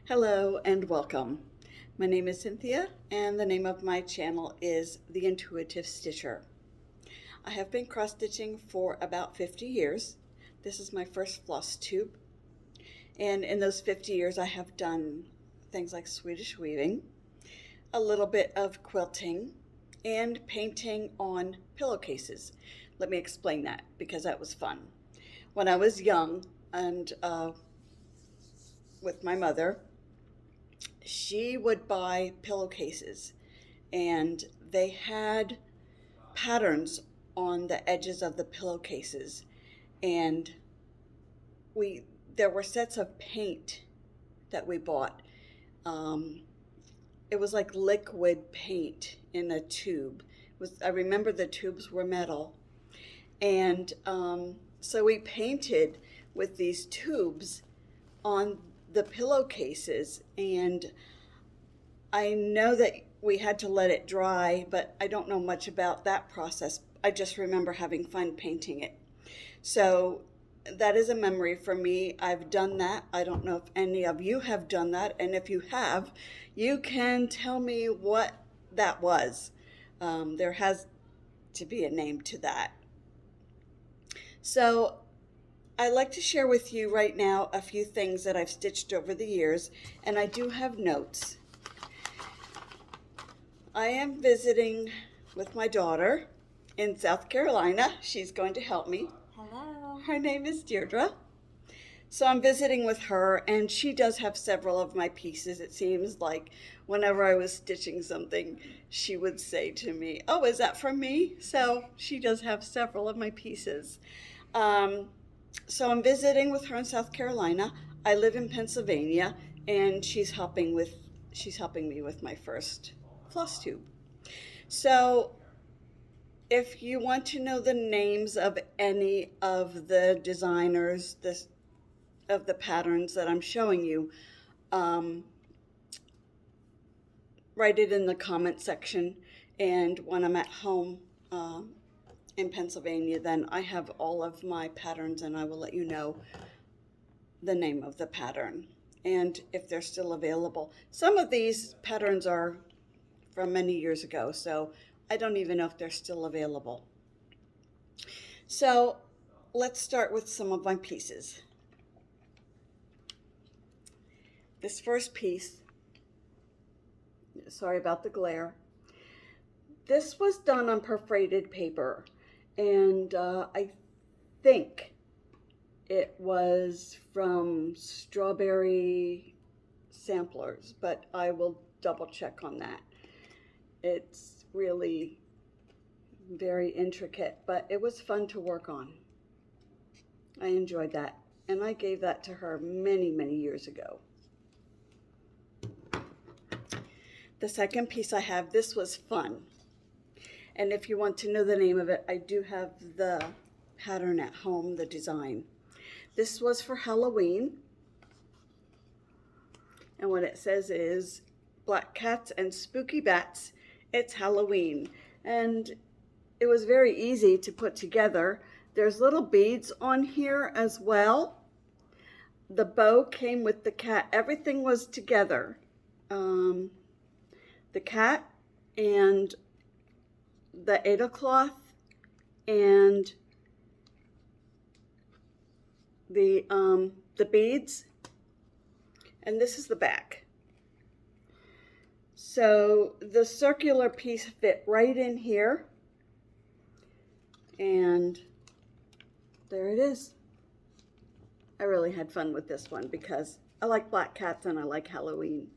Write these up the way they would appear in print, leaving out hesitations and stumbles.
Hello and welcome. My name is Cynthia and the name of my channel is The Intuitive Stitcher. I have been cross stitching for about 50 years. This is my first Flosstube, and in those 50 years I have done things like Swedish weaving, a little bit of quilting, and painting on pillowcases. Let me explain that because that was fun. When I was young and with my mother, she would buy pillowcases and they had patterns on the edges of the pillowcases, and there were sets of paint that we bought. It was like liquid paint in a tube. I remember the tubes were metal, and so we painted with these tubes on the pillowcases, and I know that we had to let it dry, but I don't know much about that process. I just remember having fun painting it. So that is a memory for me. I've done that. I don't know if any of you have done that, and if you have, you can tell me what that was. There has to be a name to that. So I'd like to share with you right now a few things that I've stitched over the years, and I do have notes. I am visiting with my daughter in South Carolina. She's going to help me. Hello. Her name is Deirdre. So I'm visiting with her, and she does have several of my pieces. It seems like whenever I was stitching something, she would say to me, "Oh, is that from me?" So she does have several of my pieces. So I'm visiting with her in South Carolina. I live in Pennsylvania, and she's helping me with my first Flosstube. So if you want to know the names of any of the designers of the patterns that I'm showing you, write it in the comment section, and when I'm at home in Pennsylvania, then I have all of my patterns and I will let you know the name of the pattern and if they're still available. Some of these patterns are from many years ago, so I don't even know if they're still available. So let's start with some of my pieces. This first piece, sorry about the glare, this was done on perforated paper, and I think it was from Strawberry Samplers, but I will double check on that. It's really very intricate, but it was fun to work on. I enjoyed that, and I gave that to her many, many years ago. The second piece I have, this was fun. And if you want to know the name of it, I do have the pattern at home, the design. This was for Halloween. And what it says is, "Black cats and spooky bats, it's Halloween." And it was very easy to put together. There's little beads on here as well. The bow came with the cat. Everything was together. The cat and the Ada cloth and the beads, and this is the back. So the circular piece fit right in here, and there it is. I really had fun with this one because I like black cats and I like Halloween.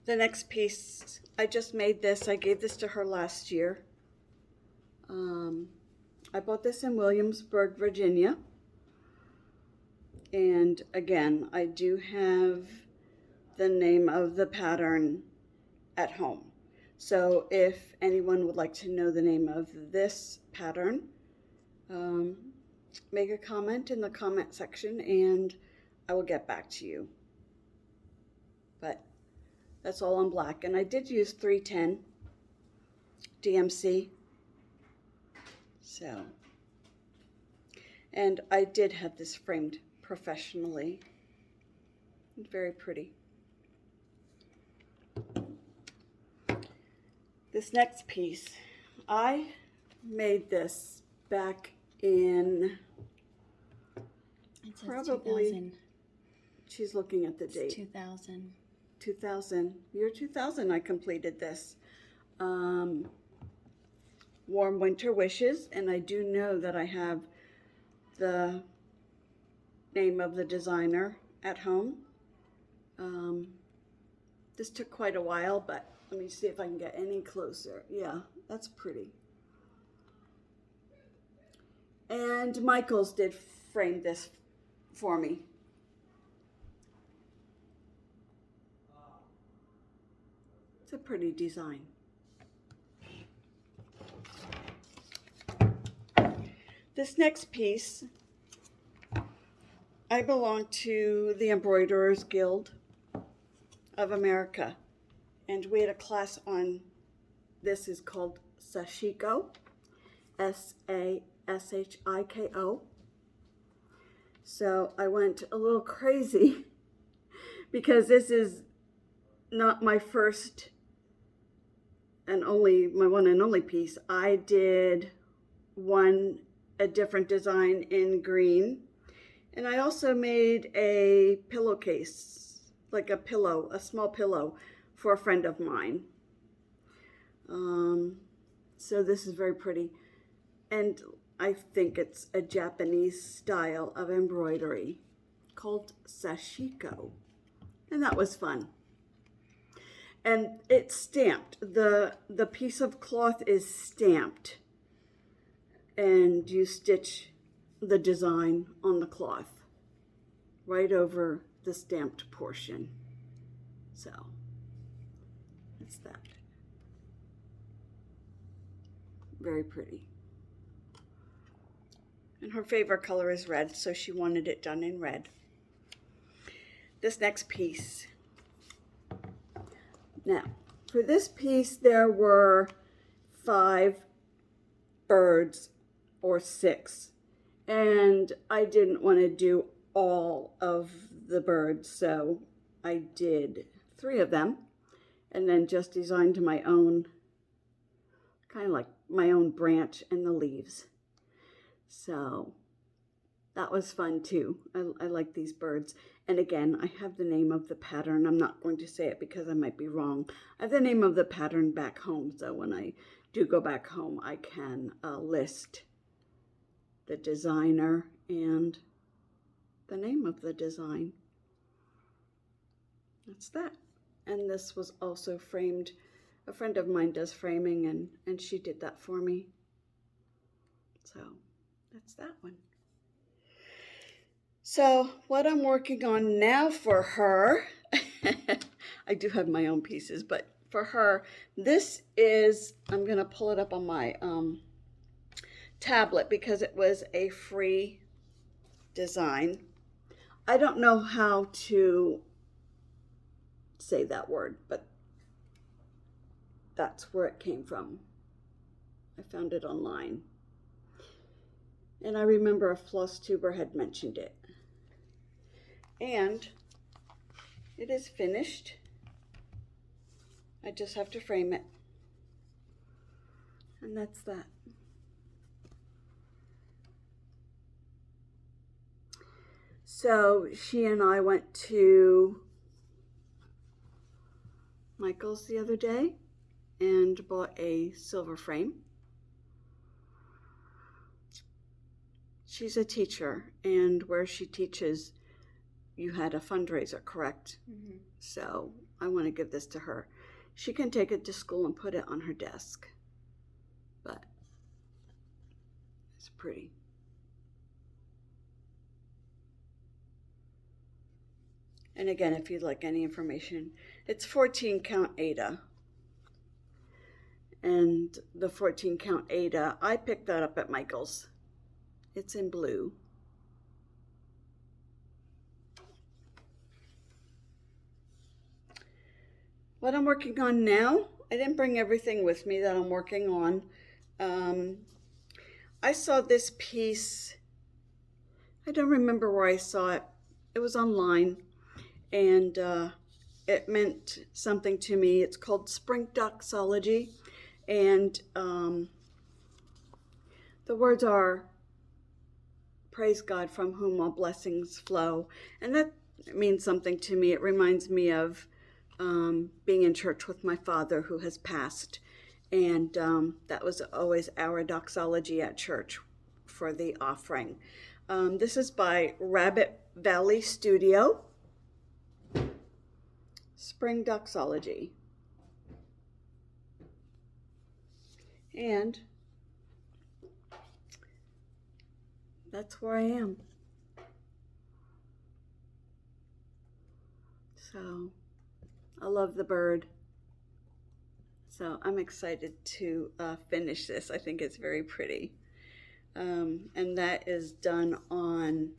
The next piece, I just made this. I gave this to her last year. I bought this in Williamsburg, Virginia. And again, I do have the name of the pattern at home. So if anyone would like to know the name of this pattern, make a comment in the comment section and I will get back to you. But that's all on black, and I did use 310 DMC. So, and I did have this framed professionally. Very pretty. This next piece, I made this back in probably 2000. She's looking at the date. 2000. 2000. Year 2000 I completed this. Warm Winter Wishes, and I do know that I have the name of the designer at home. This took quite a while, but let me see if I can get any closer. Yeah, that's pretty. And Michaels did frame this for me. It's a pretty design. This next piece, I belong to the Embroiderers Guild of America, and we had a class on, this is called Sashiko, Sashiko. So I went a little crazy because this is not my first and only, my one and only piece. I did a different design in green, and I also made a pillowcase, like a pillow, a small pillow for a friend of mine. So this is very pretty. And I think it's a Japanese style of embroidery called Sashiko. And that was fun. And it's stamped. The piece of cloth is stamped. And you stitch the design on the cloth right over the stamped portion. So that's that. Very pretty. And her favorite color is red, so she wanted it done in red. This next piece. Now, for this piece, there were 5 birds or 6. And I didn't want to do all of the birds, so I did 3 of them and then just designed my own, kind of like my own branch and the leaves. So that was fun too. I like these birds. And again, I have the name of the pattern. I'm not going to say it because I might be wrong. I have the name of the pattern back home, so when I do go back home, I can list the designer and the name of the design. That's that. And this was also framed. A friend of mine does framing, and she did that for me. So that's that one. So what I'm working on now for her, I do have my own pieces, but for her, this is, I'm going to pull it up on my tablet because it was a free design. I don't know how to say that word, but that's where it came from. I found it online. And I remember a Flosstuber had mentioned it. And it is finished. I just have to frame it. And that's that. So she and I went to Michael's the other day and bought a silver frame. She's a teacher, and where she teaches, you had a fundraiser, correct? Mm-hmm. So I want to give this to her. She can take it to school and put it on her desk. But it's pretty. And again, if you'd like any information, it's 14 count Ada. And the 14 count Ada, I picked that up at Michael's. It's in blue. What I'm working on now, I didn't bring everything with me that I'm working on. I saw this piece, I don't remember where I saw it. It was online, and it meant something to me. It's called Spring Doxology, and the words are, praise God from whom all blessings flow. And that means something to me. It reminds me of being in church with my father who has passed. And that was always our doxology at church for the offering. This is by Rabbit Valley Studio. Spring Doxology. And that's where I am. So I love the bird. So I'm excited to finish this. I think it's very pretty. And that is done on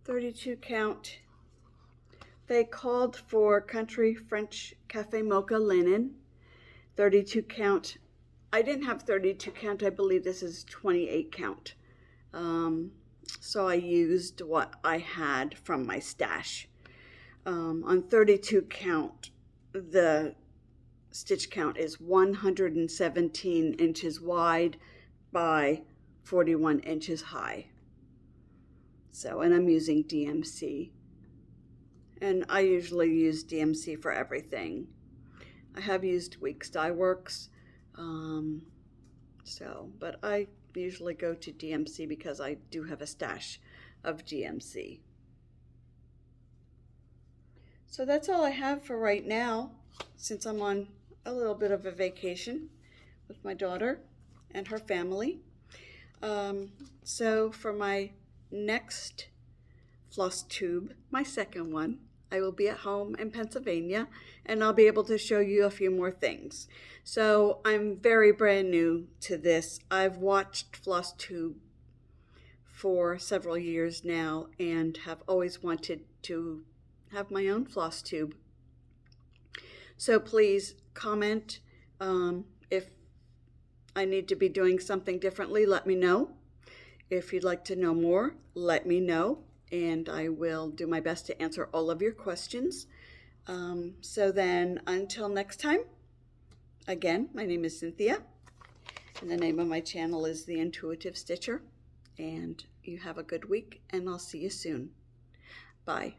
32 count. They called for country French cafe mocha linen, 32 count. I didn't have 32 count. I believe this is 28 count. So I used what I had from my stash. On 32 count, the stitch count is 117 inches wide by 41 inches high. So, and I'm using DMC. And I usually use DMC for everything. I have used Weeks Dye Works. But I usually go to DMC because I do have a stash of DMC. So that's all I have for right now, since I'm on a little bit of a vacation with my daughter and her family. So for my next Flosstube, my second one, I will be at home in Pennsylvania, and I'll be able to show you a few more things. So I'm very brand new to this. I've watched Flosstube for several years now and have always wanted to have my own Flosstube. So please comment if I need to be doing something differently, let me know. If you'd like to know more, let me know, and I will do my best to answer all of your questions. So then, until next time, again, my name is Cynthia, and the name of my channel is The Intuitive Stitcher, and you have a good week, and I'll see you soon. Bye.